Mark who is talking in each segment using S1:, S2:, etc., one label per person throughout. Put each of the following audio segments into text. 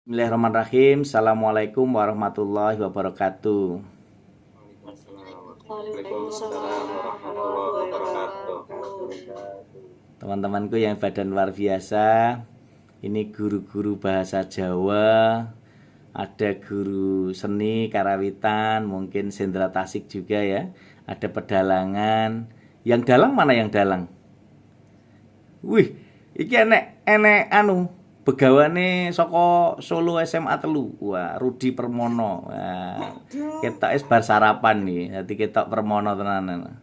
S1: Bismillahirrahmanirrahim. Assalamualaikum warahmatullahi wabarakatuh.
S2: Waalaikumsalam warahmatullahi wabarakatuh.
S1: Teman-temanku yang badan luar biasa, ini guru-guru bahasa Jawa, ada guru seni karawitan, mungkin sendera tasik juga ya, ada pedalangan. Yang dalang mana yang dalang? Wih, iki enek begawane saka Solo SMA telu. Wah, Rudi Permono. Wah, ketok es bar sarapan nih. Dadi ketok Permono tenanan.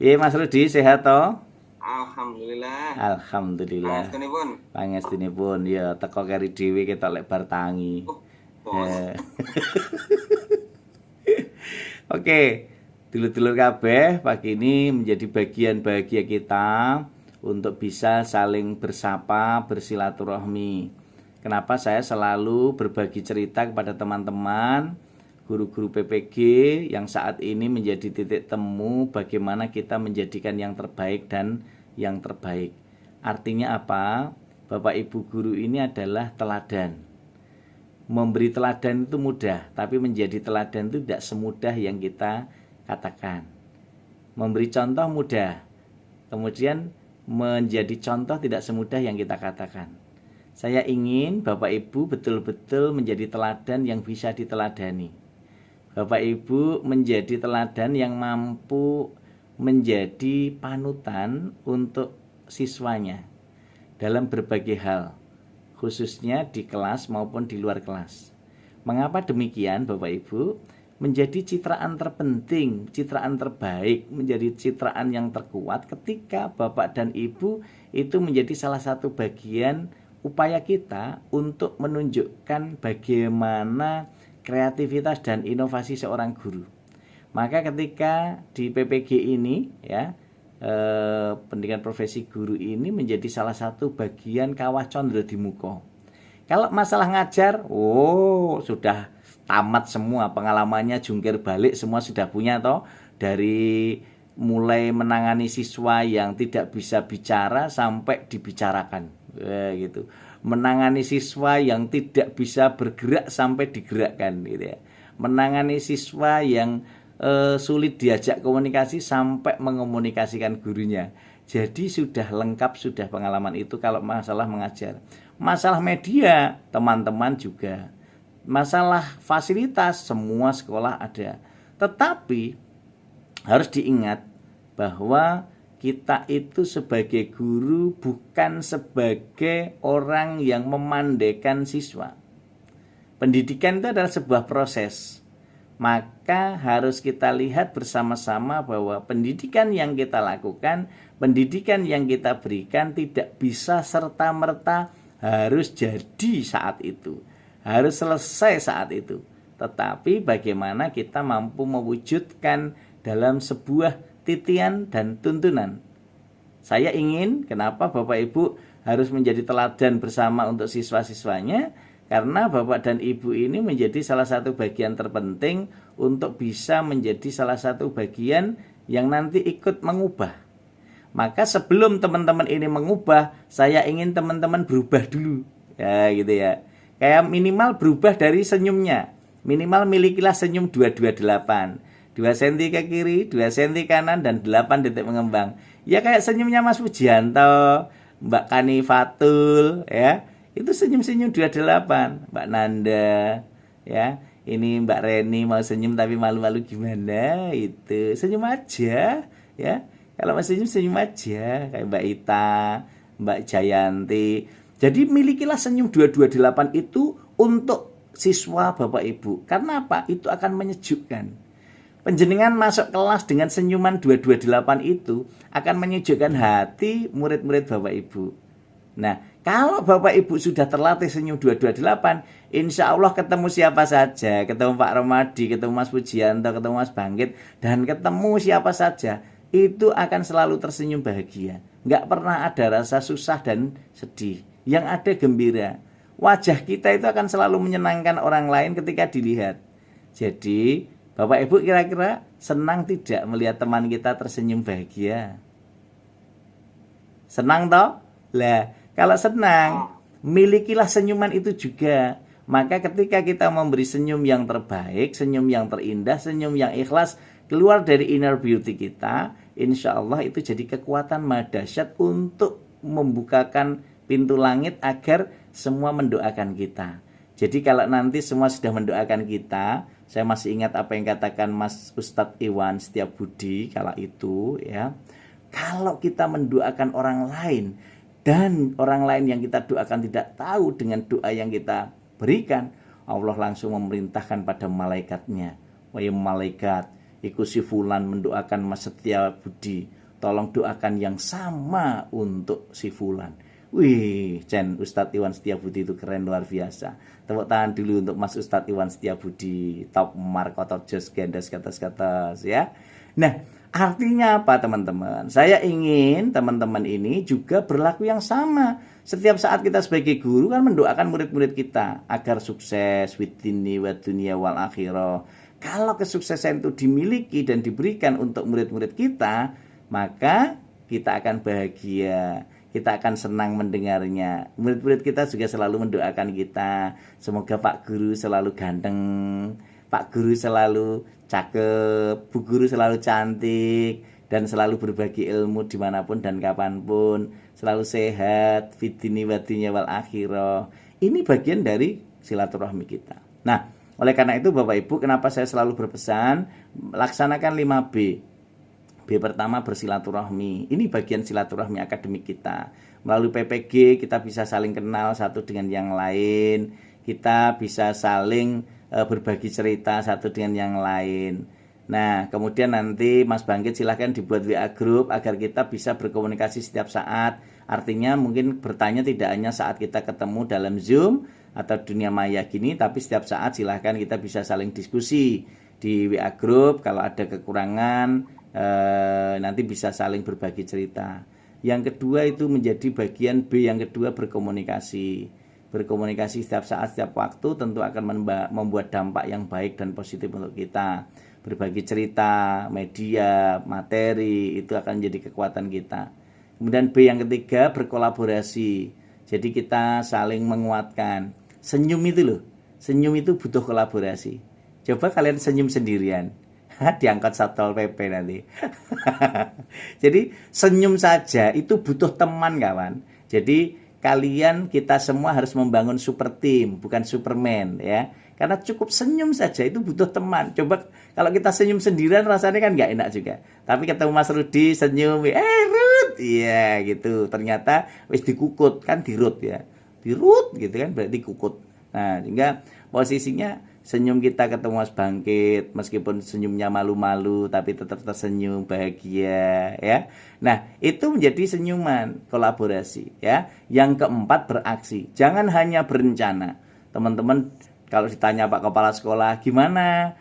S1: Iya Mas Rudi sehat toh?
S2: Alhamdulillah.
S1: Alhamdulillah. Pangestunipun ya teko keri dhewe ketok lek bar tangi. Oke, dulur-dulur kabeh, pagi ini menjadi bagian bahagia kita untuk bisa saling bersapa, bersilaturahmi. Kenapa saya selalu berbagi cerita kepada teman-teman guru-guru PPG yang saat ini menjadi titik temu bagaimana kita menjadikan yang terbaik dan yang terbaik. Artinya apa? Bapak Ibu guru ini adalah teladan. Memberi teladan itu mudah, tapi menjadi teladan itu tidak semudah yang kita katakan. Memberi contoh mudah, kemudian menjadi contoh tidak semudah yang kita katakan. Saya ingin Bapak Ibu betul-betul menjadi teladan yang bisa diteladani. Bapak Ibu menjadi teladan yang mampu menjadi panutan untuk siswanya dalam berbagai hal, khususnya di kelas maupun di luar kelas. Mengapa demikian Bapak Ibu? Menjadi citraan terpenting, citraan terbaik, menjadi citraan yang terkuat ketika Bapak dan Ibu itu menjadi salah satu bagian upaya kita untuk menunjukkan bagaimana kreativitas dan inovasi seorang guru. Maka ketika di PPG ini ya, pendidikan profesi guru ini menjadi salah satu bagian kawah condro di muka. Kalau masalah ngajar, sudah tamat semua, pengalamannya jungkir balik semua sudah punya toh, dari mulai menangani siswa yang tidak bisa bicara sampai dibicarakan, gitu. Menangani siswa yang tidak bisa bergerak sampai digerakkan, gitu ya. Menangani siswa yang sulit diajak komunikasi sampai mengomunikasikan gurunya. Jadi sudah lengkap, sudah pengalaman itu kalau masalah mengajar. Masalah media, teman-teman juga. Masalah fasilitas, semua sekolah ada. Tetapi harus diingat bahwa kita itu sebagai guru bukan sebagai orang yang memandaikan siswa. Pendidikan itu adalah sebuah proses. Maka harus kita lihat bersama-sama bahwa pendidikan yang kita lakukan, pendidikan yang kita berikan tidak bisa serta-merta harus jadi saat itu, harus selesai saat itu. Tetapi bagaimana kita mampu mewujudkan dalam sebuah titian dan tuntunan. Saya ingin, kenapa Bapak Ibu harus menjadi teladan bersama untuk siswa-siswanya? Karena Bapak dan Ibu ini menjadi salah satu bagian terpenting untuk bisa menjadi salah satu bagian yang nanti ikut mengubah. Maka sebelum teman-teman ini mengubah, saya ingin teman-teman berubah dulu. Ya gitu ya. Kayak minimal berubah dari senyumnya. Minimal milikilah senyum 228. 2 cm ke kiri, 2 cm kanan, dan 8 detik mengembang. Ya kayak senyumnya Mas Pujianto, Mbak Kanifatul, ya. Itu senyum-senyum 28. Mbak Nanda, ya. Ini Mbak Reni mau senyum tapi malu-malu gimana? Itu senyum aja, ya. Kalau masih senyum aja, kayak Mbak Ita, Mbak Jayanti. Jadi milikilah senyum 228 itu untuk siswa Bapak Ibu. Karena apa? Itu akan menyejukkan. Penjenengan masuk kelas dengan senyuman 228 itu akan menyejukkan hati murid-murid Bapak Ibu. Nah, kalau Bapak Ibu sudah terlatih senyum 228, insya Allah ketemu siapa saja, ketemu Pak Romadi, ketemu Mas Pujianto, ketemu Mas Bangkit, dan ketemu siapa saja, itu akan selalu tersenyum bahagia. Nggak pernah ada rasa susah dan sedih. Yang ada gembira. Wajah kita itu akan selalu menyenangkan orang lain ketika dilihat. Jadi, Bapak Ibu kira-kira senang tidak melihat teman kita tersenyum bahagia? Senang toh? Lah, kalau senang, milikilah senyuman itu juga. Maka ketika kita memberi senyum yang terbaik, senyum yang terindah, senyum yang ikhlas, keluar dari inner beauty kita, insya Allah itu jadi kekuatan dahsyat untuk membukakan pintu langit agar semua mendoakan kita. Jadi kalau nanti semua sudah mendoakan kita, saya masih ingat apa yang katakan Mas Ustadz Iwan Setiabudi kala itu ya. Kalau kita mendoakan orang lain dan orang lain yang kita doakan tidak tahu dengan doa yang kita berikan, Allah langsung memerintahkan pada malaikatnya, wahai malaikat, iku si fulan mendoakan Mas Setiabudi, tolong doakan yang sama untuk si fulan. Wih, Ustadz Iwan Setiabudi itu keren luar biasa. Tepuk tangan dulu untuk Mas Ustadz Iwan Setiabudi, top mark atau jos gendes kata ya. Nah, artinya apa teman-teman? Saya ingin teman-teman ini juga berlaku yang sama. Setiap saat kita sebagai guru kan mendoakan murid-murid kita agar sukses witini wa dunia wal akhirah. Kalau kesuksesan itu dimiliki dan diberikan untuk murid-murid kita, maka kita akan bahagia. Kita akan senang mendengarnya. Murid-murid kita juga selalu mendoakan kita. Semoga Pak Guru selalu ganteng, Pak Guru selalu cakep, Bu Guru selalu cantik, dan selalu berbagi ilmu dimanapun dan kapanpun. Selalu sehat, fitini wadinya wal akhirah. Ini bagian dari silaturahmi kita. Nah, oleh karena itu Bapak Ibu, kenapa saya selalu berpesan laksanakan 5B. B pertama bersilaturahmi. Ini bagian silaturahmi akademik kita. Melalui PPG kita bisa saling kenal satu dengan yang lain. Kita bisa saling berbagi cerita satu dengan yang lain. Nah, kemudian nanti Mas Bangkit silahkan dibuat WA group agar kita bisa berkomunikasi setiap saat. Artinya mungkin bertanya tidak hanya saat kita ketemu dalam Zoom atau dunia maya gini, tapi setiap saat silahkan kita bisa saling diskusi di WA group. Kalau ada kekurangan nanti bisa saling berbagi cerita. Yang kedua itu menjadi bagian B yang kedua, berkomunikasi. Berkomunikasi setiap saat, setiap waktu tentu akan membuat dampak yang baik dan positif untuk kita. Berbagi cerita, media, materi itu akan menjadi kekuatan kita. Kemudian B yang ketiga berkolaborasi. Jadi kita saling menguatkan. Senyum itu loh, senyum itu butuh kolaborasi. Coba kalian senyum sendirian, diangkat Satpol PP nanti. Jadi senyum saja itu butuh teman kawan. Jadi kalian, kita semua harus membangun super team, bukan Superman ya. Karena cukup senyum saja itu butuh teman. Coba kalau kita senyum sendirian rasanya kan nggak enak juga. Tapi ketemu Mas Rudi senyum, Rud, iya gitu. Ternyata wis dikukut kan, dirut ya. Dirut gitu kan berarti kukut. Nah, sehingga posisinya senyum kita ketemu Mas Bangkit, meskipun senyumnya malu-malu tapi tetap tersenyum bahagia ya. Nah, itu menjadi senyuman kolaborasi ya. Yang keempat beraksi. Jangan hanya berencana. Teman-teman kalau ditanya Pak Kepala Sekolah, gimana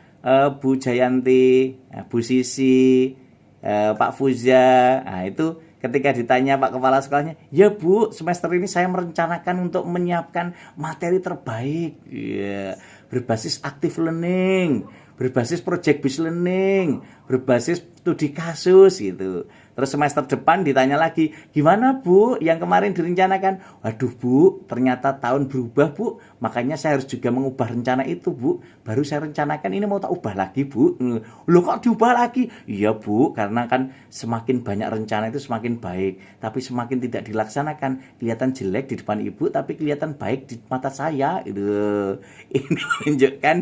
S1: Bu Jayanti, Bu Sisi, Pak Fuza, nah itu ketika ditanya Pak Kepala Sekolahnya, ya Bu, semester ini saya merencanakan untuk menyiapkan materi terbaik, ya, berbasis active learning, berbasis project based learning, berbasis studi kasus gitu. Terus semester depan ditanya lagi, gimana Bu yang kemarin direncanakan? Waduh Bu, ternyata tahun berubah Bu, makanya saya harus juga mengubah rencana itu Bu. Baru saya rencanakan ini mau tak ubah lagi Bu. Loh kok diubah lagi? Iya Bu, karena kan semakin banyak rencana itu semakin baik, tapi semakin tidak dilaksanakan kelihatan jelek di depan Ibu, tapi kelihatan baik di mata saya. Itu ini menunjukkan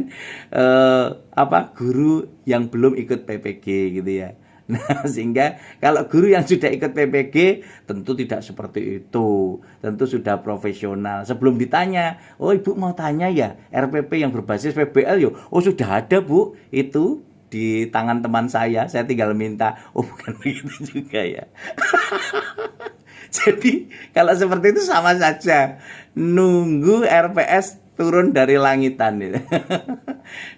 S1: guru yang belum ikut PPG gitu ya. Nah, sehingga kalau guru yang sudah ikut PPG tentu tidak seperti itu. Tentu sudah profesional. Sebelum ditanya, oh Ibu mau tanya ya RPP yang berbasis PBL yo. Oh sudah ada Bu, itu di tangan teman saya tinggal minta. Oh bukan begitu juga ya. Jadi kalau seperti itu sama saja nunggu RPS turun dari langitan gitu.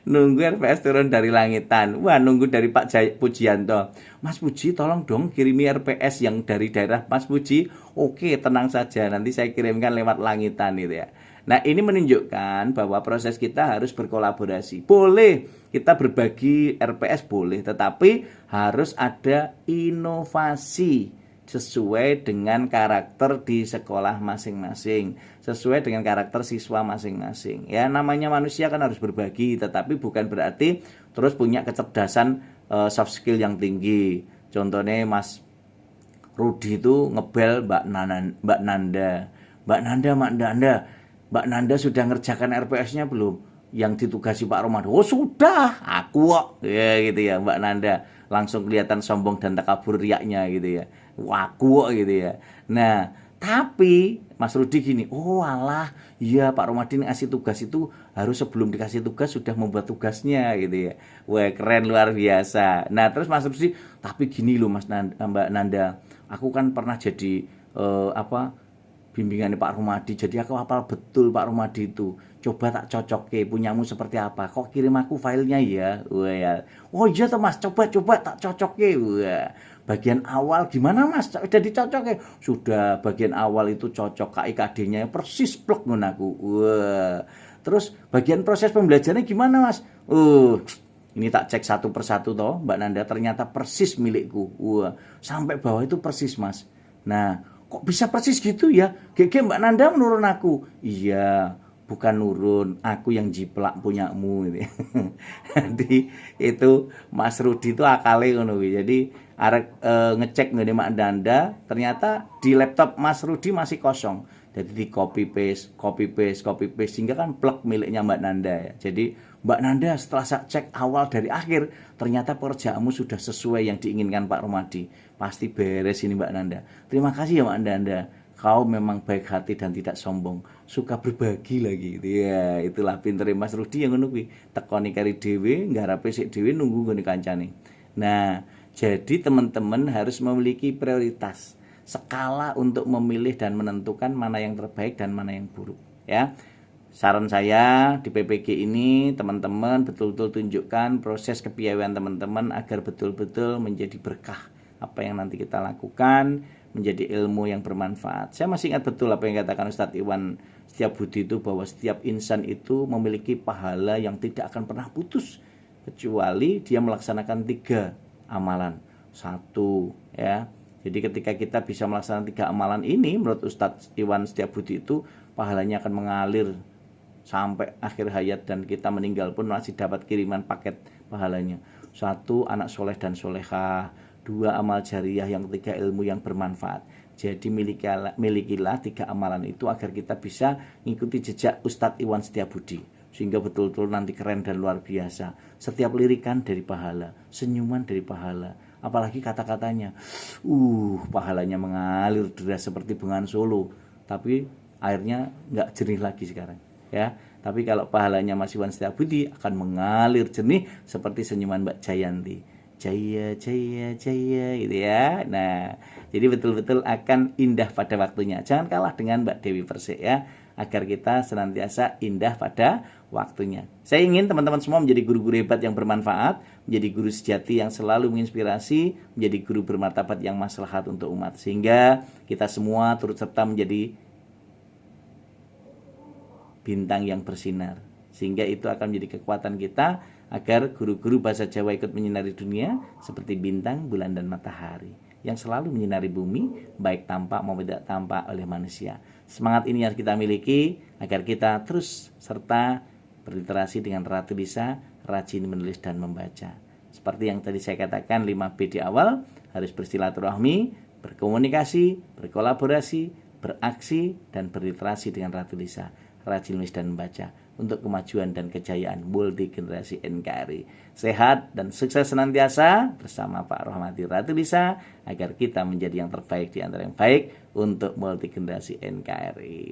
S1: Nunggu RPS turun dari langitan. Wah, nunggu dari Pak Pujianto. Mas Puji tolong dong kirimi RPS yang dari daerah Mas Puji. Oke, tenang saja, nanti saya kirimkan lewat langitan gitu ya. Nah, ini menunjukkan bahwa proses kita harus berkolaborasi. Boleh kita berbagi RPS boleh, tetapi harus ada inovasi sesuai dengan karakter di sekolah masing-masing, sesuai dengan karakter siswa masing-masing. Ya, namanya manusia kan harus berbagi, tetapi bukan berarti terus punya kecerdasan soft skill yang tinggi. Contohnya Mas Rudi itu ngebel Mbak Nanda sudah ngerjakan RPS-nya belum? Yang ditugasi Pak Romadi, oh sudah, aku kok, ya gitu ya. Mbak Nanda langsung kelihatan sombong dan takabur riaknya gitu ya. Waku kok gitu ya. Nah, tapi Mas Rudi gini, oh alah, iya Pak Romadin ngasih tugas itu harus sebelum dikasih tugas sudah membuat tugasnya gitu ya. Wah, keren luar biasa. Nah, terus Mas Rudi, tapi gini loh Mbak Nanda, aku kan pernah jadi bimbingannya Pak Romadi, jadi aku hafal betul Pak Romadi itu. Coba tak cocoke, punyamu seperti apa? Kok kirim aku filenya ya? Wah ya. Oh iya toh Mas, coba tak cocoke. Wah. Bagian awal gimana Mas? Udah dicocoke? Sudah, bagian awal itu cocok, KIKD-nya persis plek ngono aku. Wah. Terus bagian proses pembelajarannya gimana Mas? Ini tak cek satu persatu toh, Mbak Nanda, ternyata persis milikku. Wah, sampai bawah itu persis Mas. Nah, kok bisa persis gitu ya? GG Mbak Nanda menurun aku. Iya, bukan nurun, aku yang jiplak punyamu ini. Jadi itu Mas Rudi itu akale ngono. Jadi arek ngecek ngene Mbak Nanda, ternyata di laptop Mas Rudi masih kosong. Jadi di copy paste sehingga kan plug miliknya Mbak Nanda ya. Jadi Mbak Nanda setelah saya cek awal dari akhir, ternyata pekerjaanmu sudah sesuai yang diinginkan Pak Romadi. Pasti beres ini Mbak Nanda. Terima kasih ya Mbak Nanda. Kau memang baik hati dan tidak sombong, suka berbagi lagi. Ya, itulah pintere Mas Rudi yang ngono kuwi. Tekoni kari dhewe, nggarepe sik dhewe nunggu nggone kancane. Nah, jadi teman-teman harus memiliki prioritas, skala untuk memilih dan menentukan mana yang terbaik dan mana yang buruk, ya. Saran saya di PPG ini teman-teman betul-betul tunjukkan proses kepiawaian teman-teman agar betul-betul menjadi berkah apa yang nanti kita lakukan, menjadi ilmu yang bermanfaat. Saya masih ingat betul apa yang katakan Ustadz Iwan Setiabudi itu, bahwa setiap insan itu memiliki pahala yang tidak akan pernah putus kecuali dia melaksanakan 3 amalan. 1 ya. Jadi ketika kita bisa melaksanakan 3 amalan ini, menurut Ustadz Iwan Setiabudi itu pahalanya akan mengalir sampai akhir hayat dan kita meninggal pun masih dapat kiriman paket pahalanya. 1, anak soleh dan solehah. 2, amal jariah. Yang 3, ilmu yang bermanfaat. Jadi milikilah 3 amalan itu agar kita bisa mengikuti jejak Ustadz Iwan Setiabudi, sehingga betul-betul nanti keren dan luar biasa. Setiap lirikan dari pahala, senyuman dari pahala, apalagi kata-katanya, pahalanya mengalir deras seperti Bengawan Solo, tapi airnya nggak jernih lagi sekarang, ya. Tapi kalau pahalanya Mas Iwan Setiabudi akan mengalir jernih seperti senyuman Mbak Jayanti. Jaya gitu ya. Nah, jadi betul-betul akan indah pada waktunya. Jangan kalah dengan Mbak Dewi Persik ya, agar kita senantiasa indah pada waktunya. Saya ingin teman-teman semua menjadi guru-guru hebat yang bermanfaat, menjadi guru sejati yang selalu menginspirasi, menjadi guru bermartabat yang maslahat untuk umat, sehingga kita semua turut serta menjadi bintang yang bersinar, sehingga itu akan menjadi kekuatan kita agar guru-guru bahasa Jawa ikut menyinari dunia seperti bintang, bulan, dan matahari yang selalu menyinari bumi, baik tampak maupun tidak tampak oleh manusia. Semangat ini harus kita miliki agar kita terus serta berliterasi dengan Ratu Lisa, rajin menulis dan membaca. Seperti yang tadi saya katakan 5B di awal, harus bersilaturahmi, berkomunikasi, berkolaborasi, beraksi, dan berliterasi dengan Ratu Lisa, rajin menulis dan membaca, untuk kemajuan dan kejayaan multi generasi NKRI. Sehat dan sukses senantiasa bersama Pak Rohmadi Ratu Lisa, agar kita menjadi yang terbaik di antara yang baik untuk multi generasi NKRI.